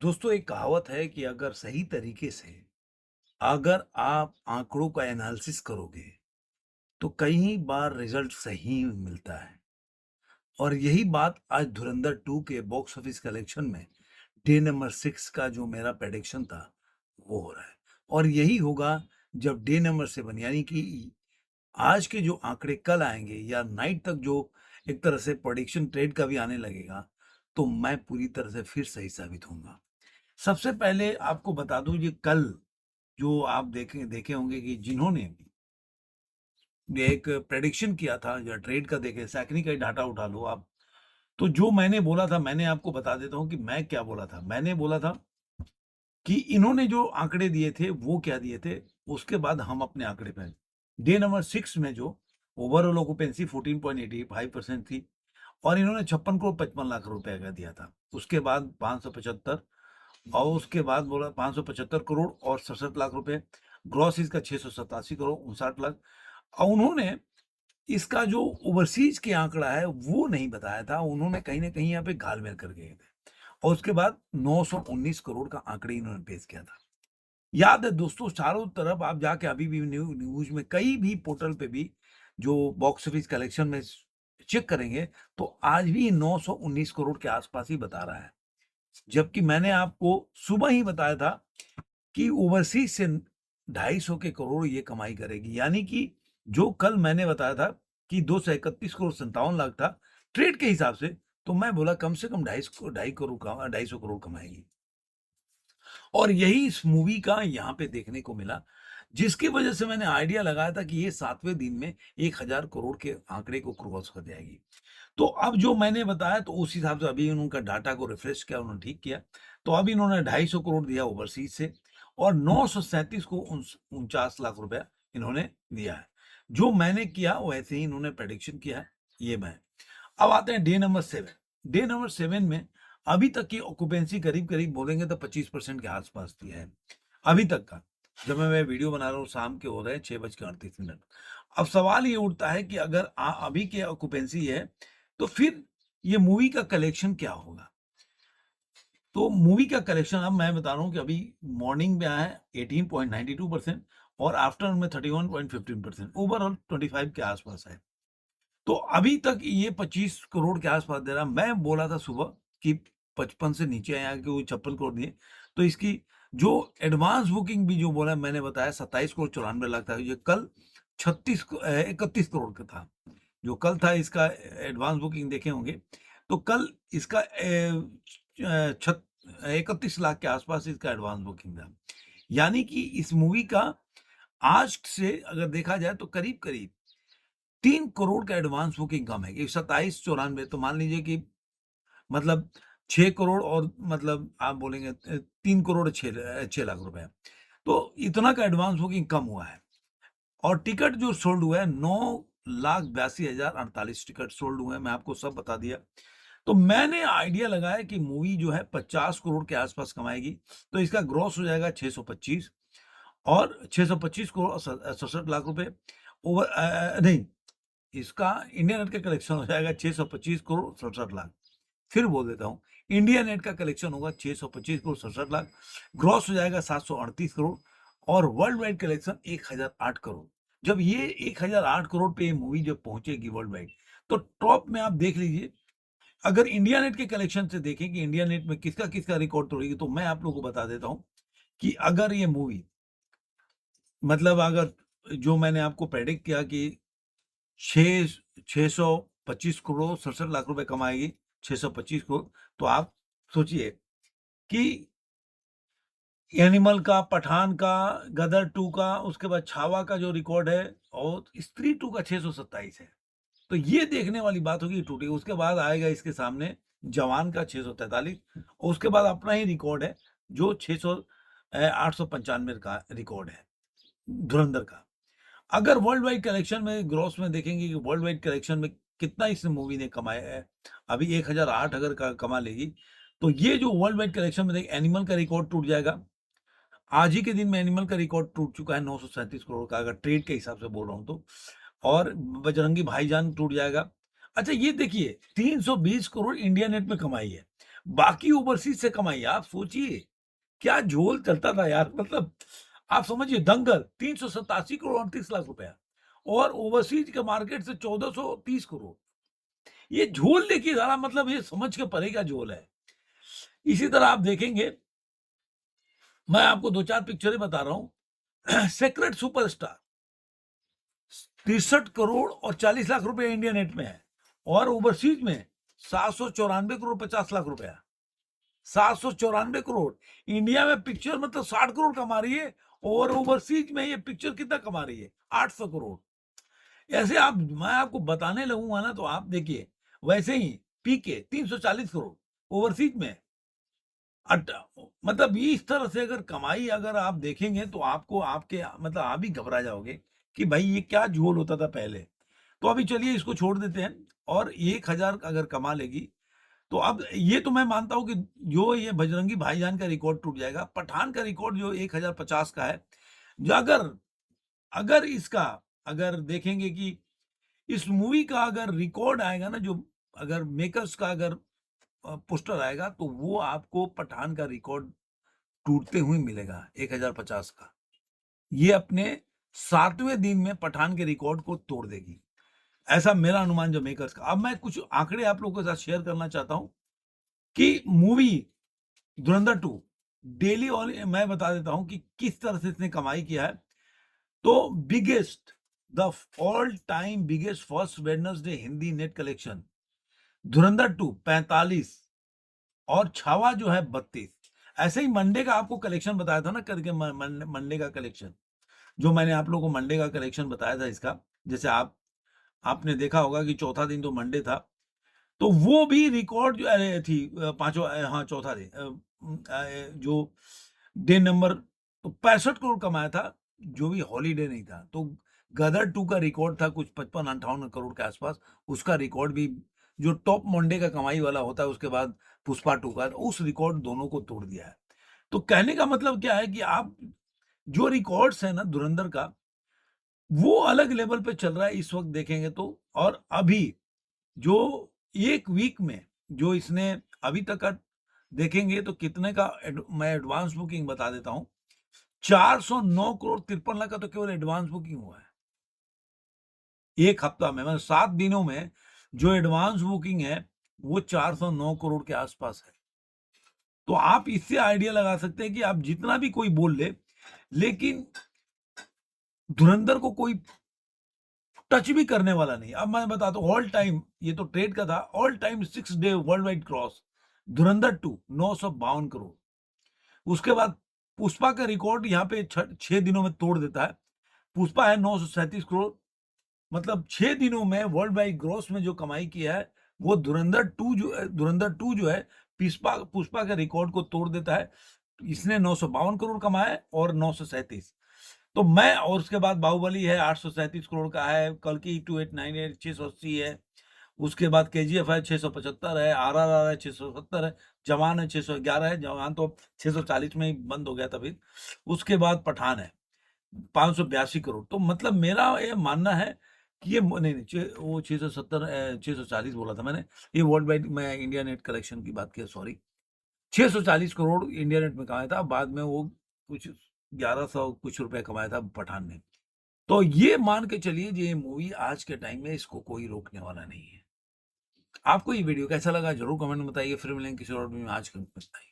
दोस्तों एक कहावत है कि अगर सही तरीके से अगर आप आंकड़ों का एनालिसिस करोगे तो कई बार रिजल्ट सही मिलता है। और यही बात आज धुरंधर 2 के बॉक्स ऑफिस कलेक्शन में डे नंबर 6 का जो मेरा प्रेडिक्शन था वो हो रहा है। और यही होगा जब डे नंबर 7 यानी कि आज के जो आंकड़े कल आएंगे या नाइट तक जो एक तरह से प्रेडिक्शन ट्रेड का भी आने लगेगा, तो मैं पूरी तरह से फिर सही साबित होऊंगा। सबसे पहले आपको बता दूं, ये कल जो आप देखे देखे होंगे कि जिन्होंने ये एक प्रेडिक्शन किया था या ट्रेड का, देखे सैकनी का ही डाटा उठा लो आप। तो जो मैंने बोला था, मैंने आपको बता देता हूं कि मैं क्या बोला था। मैंने बोला था कि इन्होंने जो आंकड़े दिए थे वो क्या दिए थे, उसके बाद हम अपने आंकड़े पे डे नंबर 6 में जो ओवरऑल ऑक्यूपेंसी 14.85% थी और इन्होंने 56 करोड़ 55 लाख रुपए का दिया था। उसके बाद 575 और उसके बाद बोला 575 करोड़ और 67 लाख रुपए। ग्रॉस इसका 687 करोड़ 59 लाख। और उन्होंने इसका जो ओवरसीज के आंकड़ा है वो नहीं बताया था। उन्होंने कहीं ना कहीं यहाँ पे घालमेल कर गए थे। और उसके बाद 919 करोड़ का आंकड़े इन्होंने पेश किया था। याद है दोस्तों, चारों तरफ आप जाके अभी भी न्यूज में कई भी पोर्टल पे भी जो बॉक्स ऑफिस कलेक्शन में चेक करेंगे तो आज भी 919 करोड़ के आसपास ही बता रहा है। जबकि मैंने आपको सुबह ही बताया था कि ओवरसीज से 250 के करोड़ ये कमाई करेगी। यानी कि जो कल मैंने बताया था कि 231 करोड़ 57 लाख था ट्रेड के हिसाब से, तो मैं बोला कम से कम 250 करोड़ कमाएगी। और यही इस मूवी का यहाँ पे देखने को मिला, जिसकी वजह से मैंने आइडिया लगाया था कि ये 7वें दिन में 1000 करोड़ के आंकड़े को क्रॉस कर जाएगी। तो अब जो मैंने बताया तो उस हिसाब से अभी उनका डाटा को रिफ्रेश किया, उन्होंने ठीक किया। तो अभी इन्होंने 250 करोड़ दिया ओवरसीज से और 937 को 49 लाख रुपया इन्होंने दिया है। जो मैंने किया वैसे ही इन्होंने प्रेडिक्शन किया है। ये मैं अब आते हैं डे नंबर 7। डे नंबर 7 में अभी तक की ऑक्यूपेंसी करीब करीब बोलेंगे तो 25% के आसपास दिया है अभी तक का। जब मैं वीडियो बना रहा हूँ शाम के हो रहे हैं 6:38। अब सवाल ये उठता है कि अगर अभी के ऑक्यूपेंसी है तो फिर ये मूवी का कलेक्शन क्या होगा। तो मूवी का कलेक्शन अब मैं बता रहा हूँ कि अभी मॉर्निंग में आया है 18.92% और आफ्टरनून में 31.15%, ओवरऑल 25 के आसपास है। तो अभी तक ये 25 करोड़ के आसपास दे रहा। मैं बोला था सुबह कि 55 से नीचे आया कि वो 56 करोड़ दिए। तो इसकी जो एडवांस बुकिंग भी जो बोला मैंने बताया 27 करोड़ 94 लाख था। ये कल 31 करोड़ का था। जो कल था इसका एडवांस बुकिंग देखे होंगे। तो कल इसका 31 लाख के आसपास इसका एडवांस बुकिंग था। यानी कि इस मूवी का आज से अगर देखा जाए तो करीब करीब 3 करोड़ का एडवांस बुकिंग कम है कि 27-94। तो मान लीजिए कि मतलब 6 करोड़ और मतलब आप बोलेंगे 3 करोड़ 6 लाख रुपए। तो इतना का एडवांस बुकिंग कम हुआ है। और टिकट जो सोल्ड हुआ है 9,82,048 टिकट सोल्ड हुए हैं। मैं आपको सब बता दिया। तो मैंने आइडिया लगाया कि मूवी जो है 50 करोड़ के आसपास कमाएगी। तो इसका ग्रॉस हो जाएगा 625 और 625 करोड़ 67 लाख रुपए। नहीं, इसका इंडिया नेट का कलेक्शन हो जाएगा 625 करोड़ 67 लाख। फिर बोल देता हूँ, इंडिया नेट का कलेक्शन होगा 625 करोड़ 67 लाख। ग्रॉस हो जाएगा 738 करोड़ और वर्ल्ड वाइड कलेक्शन 1008 करोड़। जब ये 1008 करोड़ पे ये मूवी जब पहुंचेगी वर्ल्ड वाइड, तो टॉप में आप देख लीजिए। अगर इंडिया नेट के कलेक्शन से देखें कि इंडिया नेट में किसका किसका रिकॉर्ड तोड़ेगी, तो मैं आप लोगों को बता देता हूं कि अगर ये मूवी मतलब अगर जो मैंने आपको प्रेडिक्ट किया कि 625 करोड़ 67 लाख रुपए कमाएगी, 625 करोड़। तो आप सोचिए कि एनिमल का, पठान का, गदर 2 का, उसके बाद छावा का जो रिकॉर्ड है और स्त्री 2 का 627 है। तो ये देखने वाली बात होगी टूटेगी। उसके बाद आएगा इसके सामने जवान का 643 और उसके बाद अपना ही रिकॉर्ड है जो 895 का रिकॉर्ड है धुरंधर का। अगर वर्ल्ड वाइड कलेक्शन में ग्रॉस में देखेंगे कि वर्ल्ड वाइड कलेक्शन में कितना इस मूवी ने कमाया है, अभी 1008 अगर कमा लेगी, तो ये जो वर्ल्ड वाइड कलेक्शन में देख एनिमल का रिकॉर्ड टूट जाएगा। आज ही के दिन में एनिमल का रिकॉर्ड टूट चुका है 937 करोड़ का, अगर ट्रेड के हिसाब से बोल रहा हूं तो। और बजरंगी भाईजान टूट जाएगा। अच्छा ये देखिए 320 करोड़ इंडिया नेट में कमाई है। बाकी ओवरसीज से कमाई। आप सोचिए क्या झोल चलता था यार, मतलब आप समझिए दंगल 387 करोड़ 38 लाख रुपया और ओवरसीज के मार्केट से 1430 करोड़। ये झोल देखिए सारा, मतलब ये समझ के परे का झोल है। इसी तरह आप देखेंगे, मैं आपको 2-4 पिक्चरें बता रहा हूँ। सेक्रेट सुपरस्टार 63 करोड़ और 40 लाख रुपए इंडिया नेट में है और ओवरसीज में 794 करोड़ 50 लाख रुपया। 794 करोड़ इंडिया में पिक्चर मतलब 60 करोड़ कमा रही है और ओवरसीज में ये पिक्चर कितना कमा रही है 800 करोड़। ऐसे आप, मैं आपको बताने लगूंगा ना तो आप देखिए। वैसे ही पीके 340 करोड़ ओवरसीज में। मतलब इस तरह से अगर कमाई अगर आप देखेंगे तो आपको आपके मतलब आप भी घबरा जाओगे कि भाई ये क्या झोल होता था पहले। तो अभी चलिए इसको छोड़ देते हैं और 1000 अगर कमा लेगी तो अब ये तो मैं मानता हूं कि जो ये बजरंगी भाईजान का रिकॉर्ड टूट जाएगा। पठान का रिकॉर्ड जो 1050 का है, जो अगर अगर इसका अगर देखेंगे कि इस मूवी का अगर रिकॉर्ड आएगा ना, जो अगर मेकर्स का अगर पोस्टर आएगा तो वो आपको पठान का रिकॉर्ड टूटते हुए मिलेगा 1050 का। ये अपने 7वें दिन में पठान के रिकॉर्ड को तोड़ देगी, ऐसा मेरा अनुमान जो मेकर्स का। अब मैं कुछ आंकड़े आप लोगों के साथ शेयर करना चाहता हूं कि मूवी धुरंधर 2 डेली ऑल मैं बता देता हूं कि किस तरह से इसने कमाई किया है। तो biggest the all time biggest first Wednesday Hindi net collection धुरंधर 2 45 और छावा जो है 32। ऐसे ही मंडे का आपको कलेक्शन बताया था ना करके, मंडे का कलेक्शन जो मैंने आप लोगों को मंडे का कलेक्शन बताया था इसका। जैसे आपने देखा होगा कि चौथा दिन तो मंडे था, तो वो भी रिकॉर्ड जो अरे थी पांचवा हाँ चौथा दिन जो डे नंबर तो 65 करोड़ कमाया था, जो भी हॉलीडे नहीं था। तो गदर 2 का रिकॉर्ड था कुछ 55-58 करोड़ के आसपास। उसका रिकॉर्ड भी जो टॉप मंडे का कमाई वाला होता है उसके बाद पुष्पा 2 का, उस रिकॉर्ड दोनों को तोड़ दिया है। तो कहने का मतलब क्या है कि आप जो रिकॉर्ड्स है ना धुरंधर का, वो अलग लेवल पे चल रहा है इस वक्त देखेंगे तो। और अभी जो एक वीक में जो इसने अभी तक का देखेंगे तो कितने का मैं एडवांस बुकिंग बता देता हूं। 409 करोड़ 53 लाख का तो केवल एडवांस बुकिंग हुआ है एक हफ्ता में, मतलब 7 दिनों में जो एडवांस बुकिंग है वो 409 करोड़ के आसपास है। तो आप इससे आइडिया लगा सकते हैं कि आप जितना भी कोई बोल ले, लेकिन धुरंधर को कोई टच भी करने वाला नहीं। अब मैं बताता हूँ ऑल टाइम, ये तो ट्रेड का था, all time 6 day world wide cross धुरंधर 2 952 करोड़। उसके बाद पुष्पा का रिकॉर्ड यहाँ पे 6 दिनों में तोड़ देता है। पुष्पा है 937 करोड़, मतलब 6 दिनों में वर्ल्ड वाइड ग्रॉस में जो कमाई किया है वो धुरंधर टू जो है पुष्पा पुष्पा के रिकॉर्ड को तोड़ देता है। इसने 952 करोड़ कमाया है और 937। तो मैं, और उसके बाद बाहुबली है 837 करोड़ का है, कल्कि 2898 680 है, उसके बाद केजीएफ है 675 है, आरआरआर है 670 है, जवान है 611 है, जवान तो 640 में ही बंद हो गया था फिर। उसके बाद पठान है 582 करोड़। तो मतलब मेरा ये मानना है कि ये नहीं नहीं वो 670 640 बोला था मैंने, ये वर्ल्ड वाइड मैं इंडिया नेट कलेक्शन की बात किया, सॉरी। 640 करोड़ इंडिया नेट में कमाया था, बाद में वो कुछ 1100 कुछ रुपए कमाया था पठान ने। तो ये मान के चलिए ये मूवी आज के टाइम में इसको कोई रोकने वाला नहीं है। आपको ये वीडियो कैसा लगा जरूर कमेंट में बताइए। फिर मिलेंगे किसी और वीडियो में, आज के लिए इतना ही।